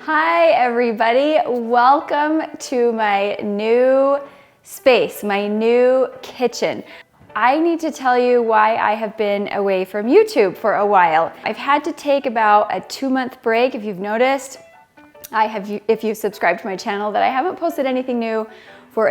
Hi everybody, welcome to my new space, my new kitchen. I need to tell you why I have been away from YouTube for a while. I've had to take about a 2-month break. If you've noticed, if you've subscribed to my channel, that I haven't posted anything new for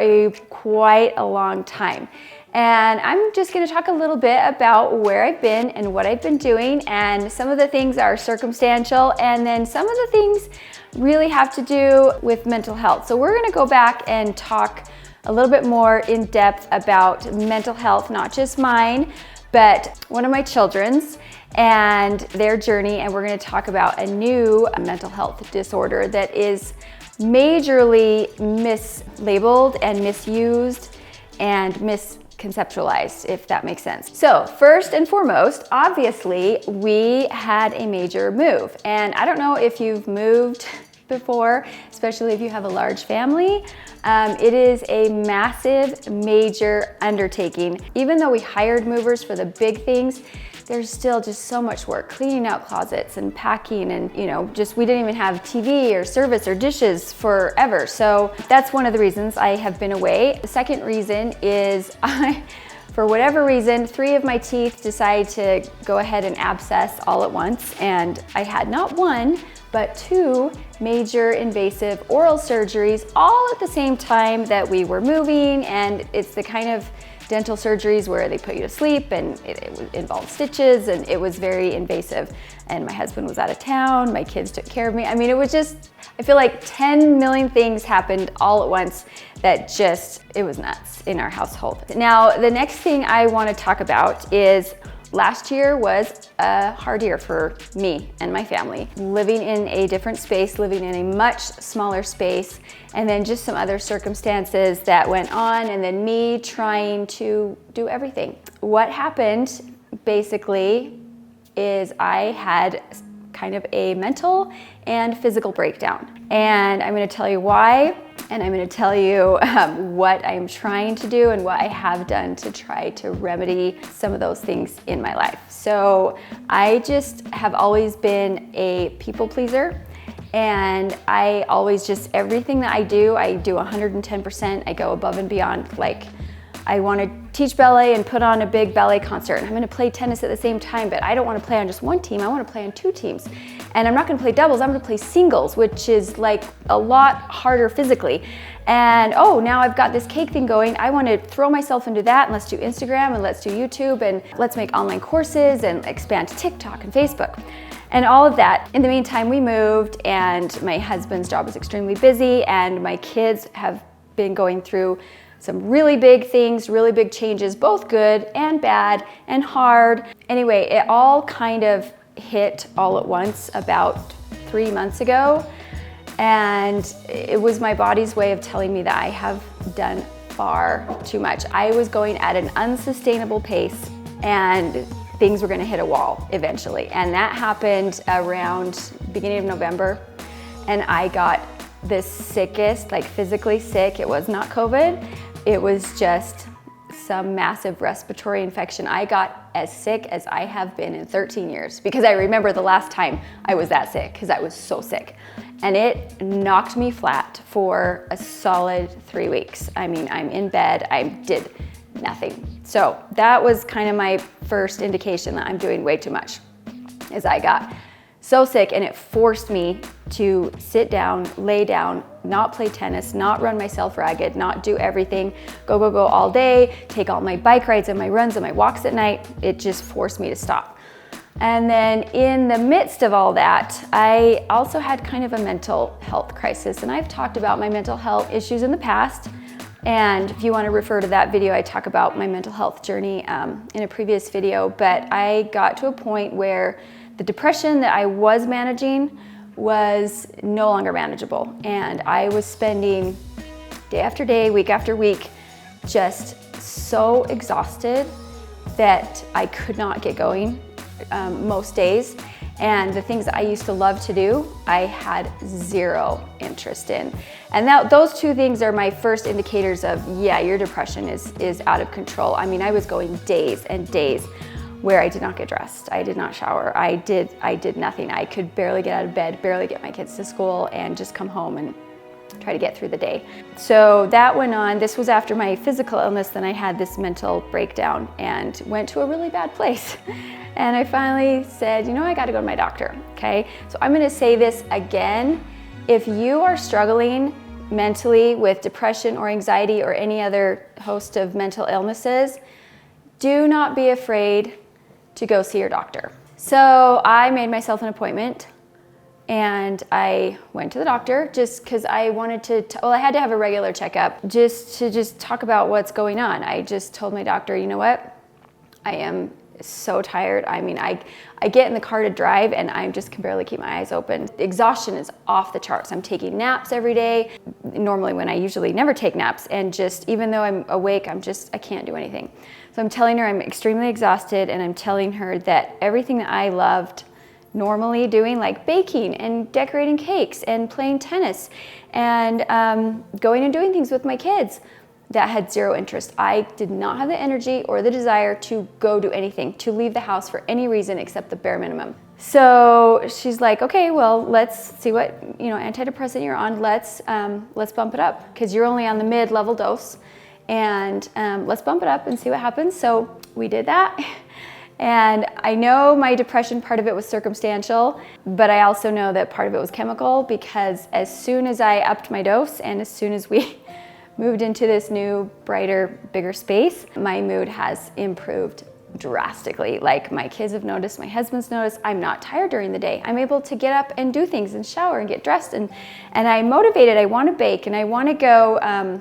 quite a long time. And I'm just gonna talk a little bit about where I've been and what I've been doing, and some of the things are circumstantial, and then some of the things really have to do with mental health. So we're gonna go back and talk a little bit more in depth about mental health, not just mine, but one of my children's and their journey. And we're gonna talk about a new mental health disorder that is majorly mislabeled and misused and misconceptualized, if that makes sense. So first and foremost, obviously, we had a major move. And I don't know if you've moved before, especially if you have a large family. It is a massive, major undertaking. Even though we hired movers for the big things, there's still just so much work, cleaning out closets and packing, and we didn't even have TV or service or dishes forever. So that's one of the reasons I have been away. The second reason is for whatever reason, 3 of my teeth decided to go ahead and abscess all at once, and I had not 1, but 2 major invasive oral surgeries all at the same time that we were moving. And it's the kind of dental surgeries where they put you to sleep, and it involved stitches, and it was very invasive. And my husband was out of town, my kids took care of me. I mean, it was just, I feel like 10 million things happened all at once that it was nuts in our household. Now, the next thing I want to talk about is last year was a hard year for me and my family. Living in a different space, living in a much smaller space, and then just some other circumstances that went on, and then me trying to do everything. What happened basically is I had kind of a mental and physical breakdown. And I'm gonna tell you why, and I'm gonna tell you what I'm trying to do and what I have done to try to remedy some of those things in my life. So I just have always been a people pleaser, and I always everything that I do 110%. I go above and beyond. Like, I want to teach ballet and put on a big ballet concert, and I'm going to play tennis at the same time, but I don't want to play on just one team. I want to play on 2 teams. And I'm not going to play doubles, I'm going to play singles, which is like a lot harder physically. And now I've got this cake thing going. I want to throw myself into that, and let's do Instagram, and let's do YouTube, and let's make online courses and expand to TikTok and Facebook and all of that. In the meantime, we moved, and my husband's job was extremely busy, and my kids have been going through some really big things, really big changes, both good and bad and hard. Anyway, it all kind of hit all at once about 3 months ago. And it was my body's way of telling me that I have done far too much. I was going at an unsustainable pace, and things were gonna hit a wall eventually. And that happened around beginning of November. And I got the sickest, like physically sick. It was not COVID. It was just some massive respiratory infection. I got as sick as I have been in 13 years, because I remember the last time I was that sick, because I was so sick. And it knocked me flat for a solid 3 weeks. I mean, I'm in bed, I did nothing. So that was kind of my first indication that I'm doing way too much, is I got so sick, and it forced me to sit down, lay down, not play tennis, not run myself ragged, not do everything, go all day, take all my bike rides and my runs and my walks at night. It just forced me to stop. And then in the midst of all that, I also had kind of a mental health crisis. And I've talked about my mental health issues in the past. And if you want to refer to that video, I talk about my mental health journey in a previous video. But I got to a point where the depression that I was managing was no longer manageable. And I was spending day after day, week after week, just so exhausted that I could not get going most days. And the things that I used to love to do, I had 0 interest in. And those 2 things are my first indicators of, yeah, your depression is out of control. I mean, I was going days and days where I did not get dressed. I did not shower. I did nothing. I could barely get out of bed, barely get my kids to school, and just come home and try to get through the day. So that went on. This was after my physical illness. Then I had this mental breakdown and went to a really bad place. And I finally said, you know, I got to go to my doctor. Okay. So I'm going to say this again. If you are struggling mentally with depression or anxiety or any other host of mental illnesses, do not be afraid to go see your doctor. So I made myself an appointment and I went to the doctor just because I wanted to, I had to have a regular checkup just to talk about what's going on. I just told my doctor, you know what, I am so tired. I mean, I get in the car to drive and I just can barely keep my eyes open. Exhaustion is off the charts. I'm taking naps every day, normally when I usually never take naps, and just even though I'm awake, I can't do anything. So I'm telling her I'm extremely exhausted, and I'm telling her that everything that I loved normally doing, like baking and decorating cakes and playing tennis and going and doing things with my kids, that had zero interest. I did not have the energy or the desire to go do anything, to leave the house for any reason except the bare minimum. So she's like, okay, well, let's see what, antidepressant you're on. Let's bump it up because you're only on the mid-level dose, and let's bump it up and see what happens. So we did that. And I know my depression, part of it was circumstantial, but I also know that part of it was chemical, because as soon as I upped my dose and as soon as we moved into this new, brighter, bigger space, my mood has improved drastically. Like, my kids have noticed, my husband's noticed, I'm not tired during the day. I'm able to get up and do things and shower and get dressed, and I'm motivated. I want to bake and I want to go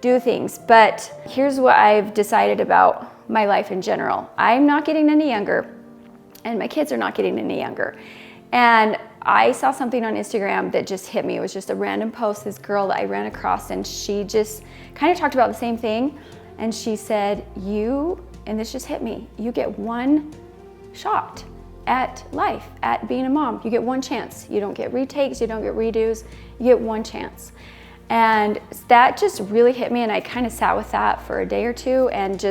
do things. But here's what I've decided about my life in general. I'm not getting any younger, and my kids are not getting any younger. And I saw something on Instagram that just hit me. It was just a random post, this girl that I ran across, and she just kind of talked about the same thing. And she said, and this just hit me, you get one shot at life, at being a mom. You get one chance. You don't get retakes, you don't get redos, you get one chance. And that just really hit me, and I kind of sat with that for a day or two, and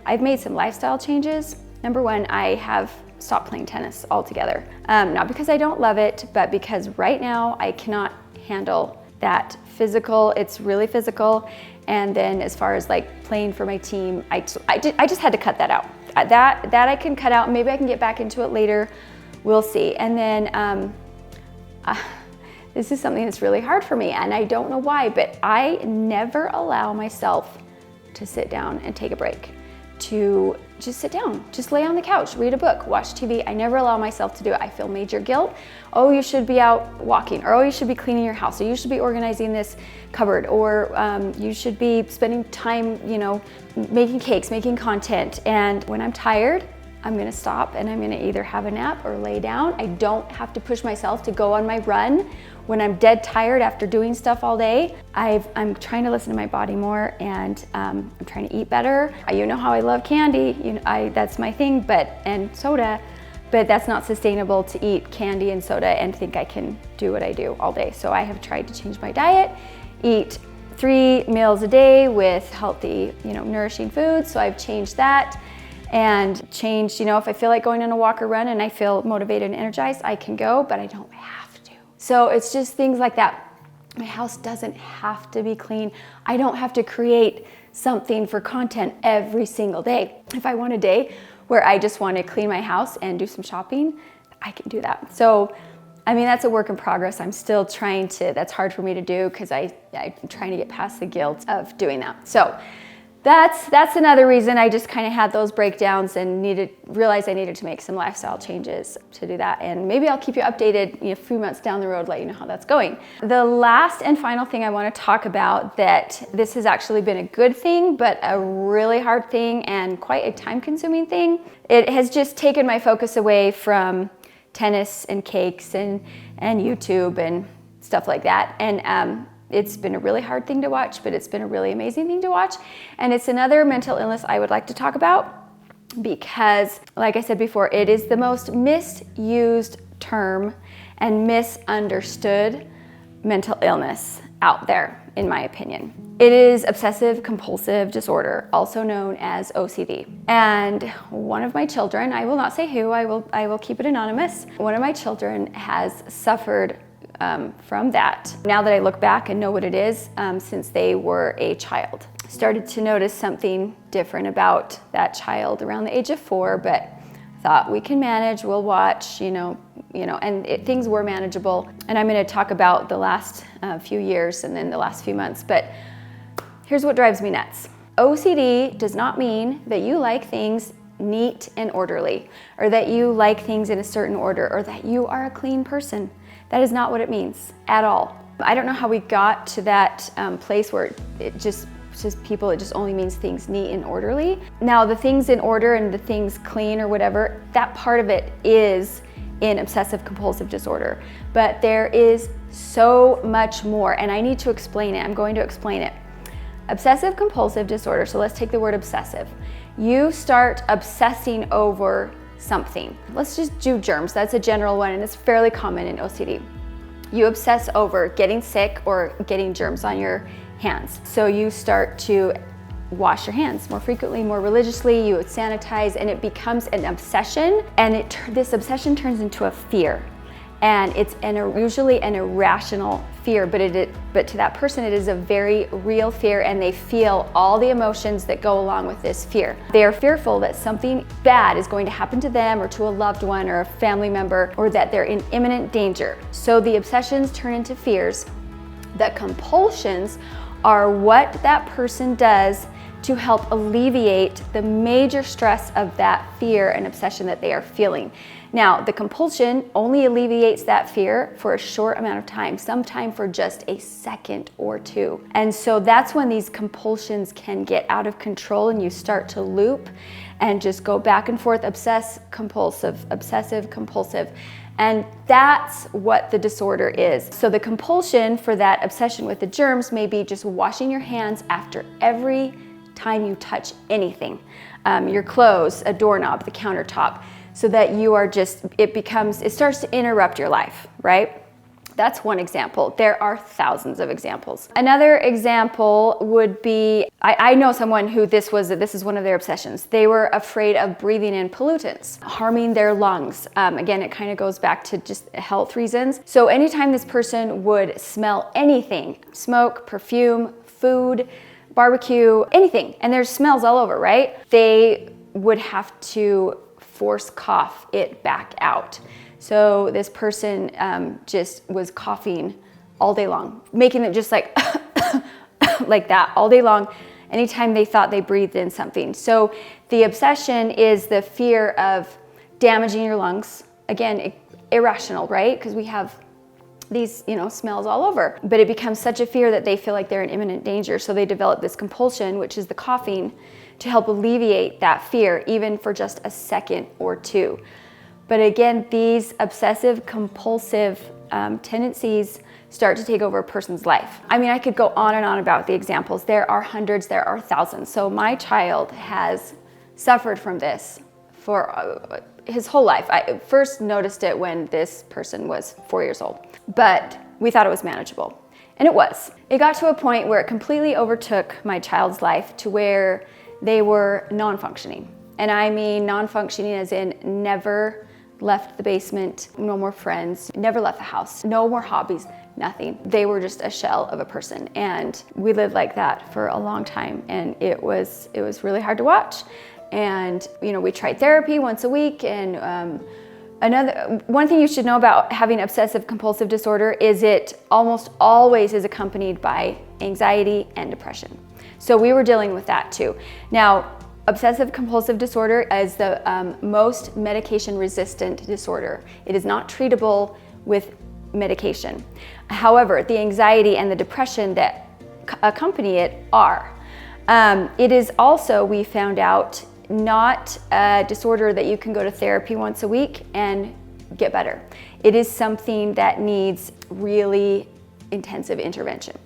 I've made some lifestyle changes. Number one, I have stopped playing tennis altogether. Not because I don't love it, but because right now I cannot handle that physical. It's really physical. And then as far as like playing for my team, I just had to cut that out. That I can cut out. Maybe I can get back into it later. We'll see. And then this is something that's really hard for me, and I don't know why, but I never allow myself to sit down and take a break, to just sit down, just lay on the couch, read a book, watch TV. I never allow myself to do it. I feel major guilt. Oh, you should be out walking, or oh, you should be cleaning your house, or you should be organizing this cupboard, or you should be spending time, making cakes, making content. And when I'm tired, I'm gonna stop and I'm gonna either have a nap or lay down. I don't have to push myself to go on my run when I'm dead tired after doing stuff all day. I'm trying to listen to my body more, and I'm trying to eat better. You know how I love candy, that's my thing, and soda, but that's not sustainable to eat candy and soda and think I can do what I do all day. So I have tried to change my diet, eat 3 meals a day with healthy, nourishing foods. So I've changed that. And changed, if I feel like going on a walk or run and I feel motivated and energized, I can go, but I don't have to. So it's just things like that. My house doesn't have to be clean. I don't have to create something for content every single day. If I want a day where I just want to clean my house and do some shopping, I can do that. So, that's a work in progress. I'm still trying to, that's hard for me to do because I'm trying to get past the guilt of doing that. So that's another reason I just kind of had those breakdowns and realized I needed to make some lifestyle changes to do that. And maybe I'll keep you updated a few months down the road, let you know how that's going. The last and final thing I want to talk about, that this has actually been a good thing, but a really hard thing and quite a time-consuming thing. It has just taken my focus away from tennis and cakes and YouTube and stuff like that. And it's been a really hard thing to watch, but it's been a really amazing thing to watch. And it's another mental illness I would like to talk about because, like I said before, it is the most misused term and misunderstood mental illness out there. in my opinion. It is obsessive compulsive disorder, also known as OCD. And one of my children, I will not say who, I will keep it anonymous. One of my children has suffered from that. Now that I look back and know what it is, since they were a child. Started to notice something different about that child around the age of 4, but thought we can manage, we'll watch, and things were manageable. And I'm going to talk about the last few years and then the last few months, but here's what drives me nuts. OCD does not mean that you like things neat and orderly, or that you like things in a certain order, or that you are a clean person. That is not what it means at all. I don't know how we got to that place where it just only means things neat and orderly. Now, the things in order and the things clean or whatever, that part of it is in obsessive compulsive disorder. But there is so much more, and I need to explain it. I'm going to explain it. Obsessive compulsive disorder, so let's take the word obsessive. You start obsessing over something. Let's just do germs. That's a general one, and it's fairly common in OCD. You obsess over getting sick or getting germs on your hands. So you start to wash your hands more frequently, more religiously, you sanitize, and it becomes an obsession, and this obsession turns into a fear. And it's usually an irrational fear, but to that person it is a very real fear, and they feel all the emotions that go along with this fear. They are fearful that something bad is going to happen to them or to a loved one or a family member, or that they're in imminent danger. So the obsessions turn into fears. The compulsions are what that person does to help alleviate the major stress of that fear and obsession that they are feeling. Now, the compulsion only alleviates that fear for a short amount of time, sometimes for just a second or two. And so that's when these compulsions can get out of control, and you start to loop and just go back and forth, obsessive compulsive. And that's what the disorder is. So the compulsion for that obsession with the germs may be just washing your hands after every time you touch anything, your clothes, a doorknob, the countertop, so that you are it starts to interrupt your life, right? That's one example. There are thousands of examples. Another example would be, I know someone who this is one of their obsessions. They were afraid of breathing in pollutants, harming their lungs. Again, it kind of goes back to just health reasons. So anytime this person would smell anything, smoke, perfume, food, barbecue, anything, and there's smells all over, right? They would have to force cough it back out. So this person just was coughing all day long, making it just like like that all day long, anytime they thought they breathed in something. So the obsession is the fear of damaging your lungs. Again, irrational, right? Because we have these, smells all over. But it becomes such a fear that they feel like they're in imminent danger. So they develop this compulsion, which is the coughing, to help alleviate that fear, even for just a second or two. But again, these obsessive compulsive tendencies start to take over a person's life. I mean, I could go on and on about the examples. There are hundreds, there are thousands. So my child has suffered from this for his whole life. I first noticed it when this person was 4 years old, but we thought it was manageable. And it was. It got to a point where it completely overtook my child's life, to where they were non-functioning. And I mean non-functioning as in never left the basement, no more friends, never left the house, no more hobbies, nothing. They were just a shell of a person. And we lived like that for a long time, and it was really hard to watch. And we tried therapy once a week, and one thing you should know about having obsessive compulsive disorder is it almost always is accompanied by anxiety and depression. So we were dealing with that too. Now, obsessive compulsive disorder is the most medication resistant disorder. It is not treatable with medication. However, the anxiety and the depression that accompany it are. It is also, we found out, not a disorder that you can go to therapy once a week and get better. It is something that needs really intensive intervention.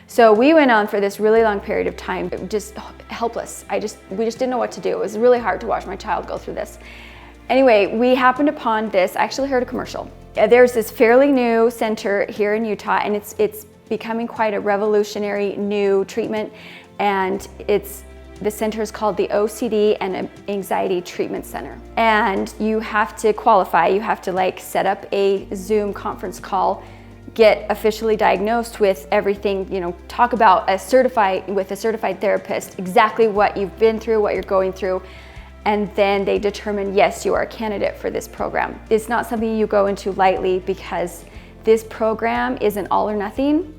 So we went on for this really long period of time, just helpless. We just didn't know what to do. It was really hard to watch my child go through this. Anyway, we happened upon this. I actually heard a commercial. There's this fairly new center here in Utah, and it's becoming quite a revolutionary new treatment, and the center is called the OCD and Anxiety Treatment Center. And you have to qualify, you have to like set up a Zoom conference call, get officially diagnosed with everything, you know, talk about with a certified therapist, exactly what you've been through, what you're going through, and then they determine, yes, you are a candidate for this program. It's not something you go into lightly, because this program isn't all or nothing.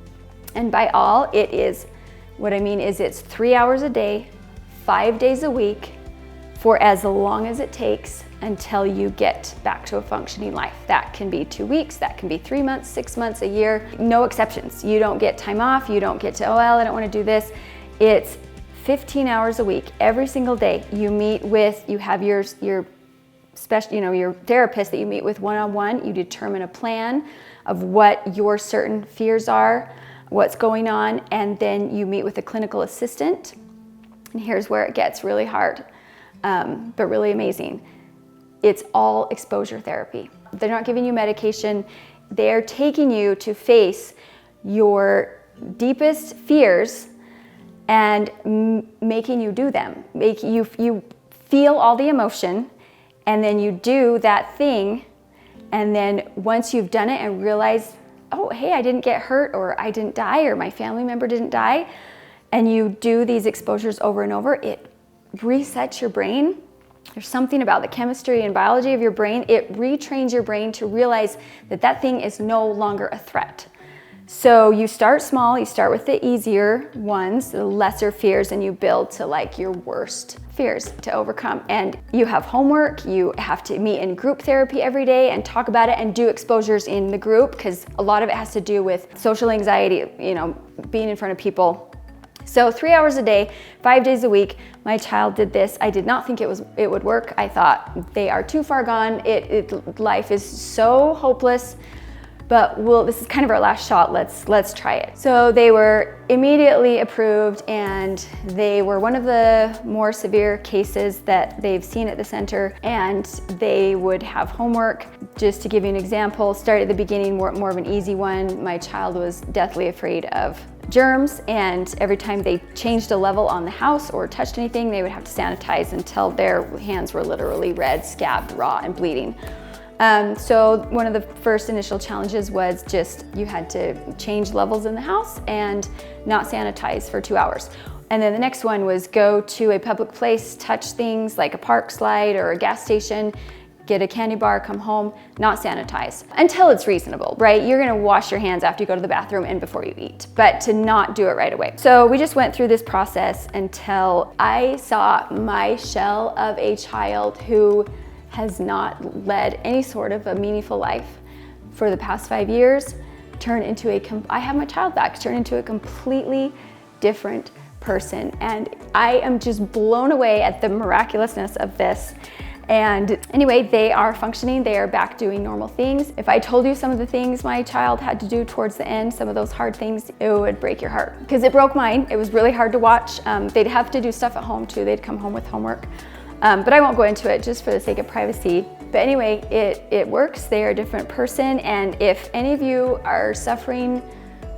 And by all, what I mean is it's 3 hours a day, 5 days a week, for as long as it takes until you get back to a functioning life. That can be 2 weeks, that can be 3 months, 6 months, a year, no exceptions. You don't get time off, you don't get to, oh, well, I don't want to do this. It's 15 hours a week, every single day. You have your special, you know, your therapist that you meet with one-on-one. You determine a plan of what your certain fears are, what's going on, and then you meet with a clinical assistant. And here's where it gets really hard, but really amazing. It's all exposure therapy. They're not giving you medication. They're taking you to face your deepest fears and making you do them. You feel all the emotion, and then you do that thing, and then once you've done it and realize, oh, hey, I didn't get hurt, or I didn't die, or my family member didn't die, and you do these exposures over and over, it resets your brain. There's something about the chemistry and biology of your brain. It retrains your brain to realize that that thing is no longer a threat. So you start small, you start with the easier ones, the lesser fears, and you build to like your worst fears to overcome. And you have homework, you have to meet in group therapy every day and talk about it and do exposures in the group, because a lot of it has to do with social anxiety, you know, being in front of people. So 3 hours a day, 5 days a week, my child did this. I did not think it would work. I thought they are too far gone. Life is so hopeless. But this is kind of our last shot. Let's try it. So they were immediately approved, and they were one of the more severe cases that they've seen at the center, and they would have homework. Just to give you an example, start at the beginning, more of an easy one. My child was deathly afraid of germs, and every time they changed a level on the house or touched anything, they would have to sanitize until their hands were literally red, scabbed, raw, and bleeding. So one of the first initial challenges was just you had to change levels in the house and not sanitize for 2 hours. And then the next one was go to a public place, touch things like a park slide or a gas station, get a candy bar, come home, not sanitize until it's reasonable, right? You're gonna wash your hands after you go to the bathroom and before you eat, but to not do it right away. So we just went through this process until I saw my shell of a child who has not led any sort of a meaningful life for the past 5 years turn into I have my child back, turn into a completely different person. And I am just blown away at the miraculousness of this. And anyway, they are functioning, they are back doing normal things. If I told you some of the things my child had to do towards the end, some of those hard things, it would break your heart. Because it broke mine. It was really hard to watch. They'd have to do stuff at home too. They'd come home with homework. But I won't go into it just for the sake of privacy. But anyway, it works. They are a different person. And if any of you are suffering,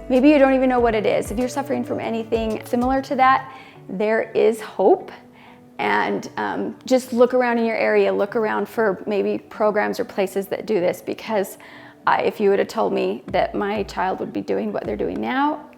maybe you don't even know what it is. If you're suffering from anything similar to that, there is hope. And just look around in your area, look around for maybe programs or places that do this, because if you would have told me that my child would be doing what they're doing now,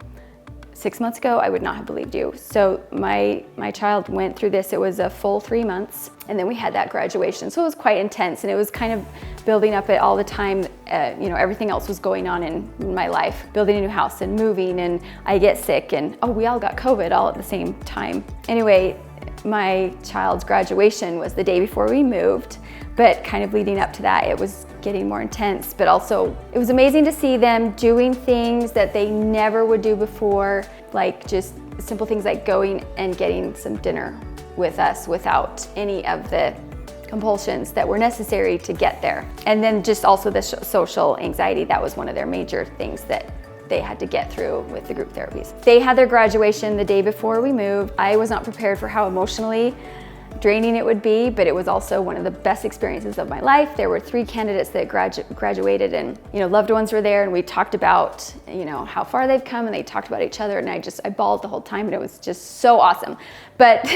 6 months ago, I would not have believed you. So my child went through this. It was a full 3 months, and then we had that graduation. So it was quite intense, and it was kind of building up it all the time. Everything else was going on in my life, building a new house and moving, and I get sick, and we all got COVID all at the same time. Anyway, my child's graduation was the day before we moved, but kind of leading up to that, it was getting more intense, but also it was amazing to see them doing things that they never would do before, like just simple things like going and getting some dinner with us without any of the compulsions that were necessary to get there. And then just also the social anxiety, that was one of their major things that they had to get through with the group therapies. They had their graduation the day before we moved. I was not prepared for how emotionally draining it would be, but it was also one of the best experiences of my life. There were 3 candidates that graduated, and loved ones were there, and we talked about how far they've come, and they talked about each other, and I bawled the whole time, and it was just so awesome. But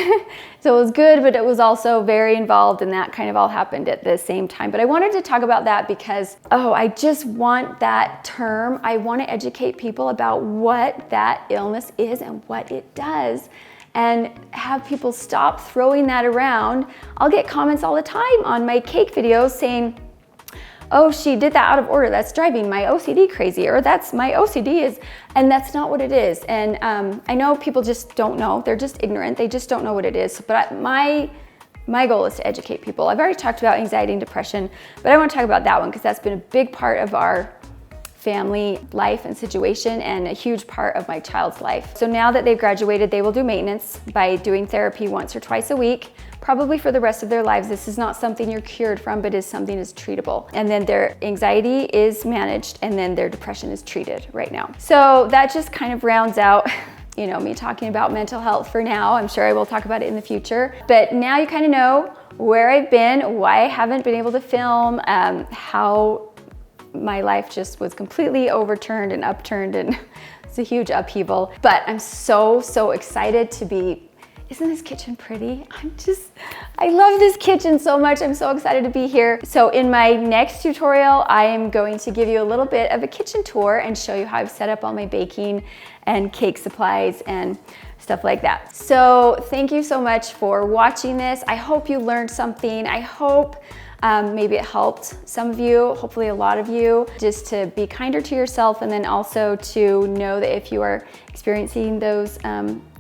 so it was good, but it was also very involved, and that kind of all happened at the same time. But I wanted to talk about that because, I just want that term. I want to educate people about what that illness is and what it does, and have people stop throwing that around. I'll get comments all the time on my cake videos saying, oh, she did that out of order, that's driving my OCD crazy, or that's my OCD is, and that's not what it is. And I know people just don't know, they're just ignorant, they just don't know what it is. But my goal is to educate people. I've already talked about anxiety and depression, but I want to talk about that one because that's been a big part of our family life and situation, and a huge part of my child's life. So now that they've graduated, they will do maintenance by doing therapy once or twice a week, probably for the rest of their lives. This is not something you're cured from, but is something that's treatable. And then their anxiety is managed, and then their depression is treated right now. So that just kind of rounds out me talking about mental health for now. I'm sure I will talk about it in the future. But now you kind of know where I've been, why I haven't been able to film, how my life just was completely overturned and upturned, and it's a huge upheaval. But I'm so excited to be, isn't this kitchen pretty? I love this kitchen so much. I'm so excited to be here. So in my next tutorial, I am going to give you a little bit of a kitchen tour and show you how I've set up all my baking and cake supplies and stuff like that. So thank you so much for watching this. I hope you learned something. I hope maybe it helped some of you, hopefully a lot of you, just to be kinder to yourself, and then also to know that if you are experiencing those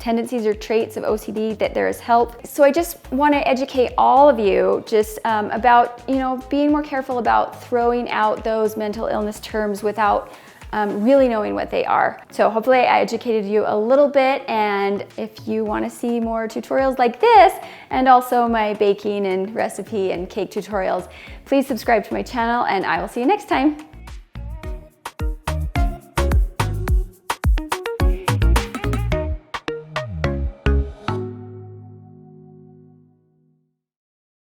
tendencies or traits of OCD, that there is help. So I just want to educate all of you just about being more careful about throwing out those mental illness terms without really knowing what they are. So hopefully I educated you a little bit, and if you want to see more tutorials like this, and also my baking and recipe and cake tutorials, please subscribe to my channel, and I will see you next time.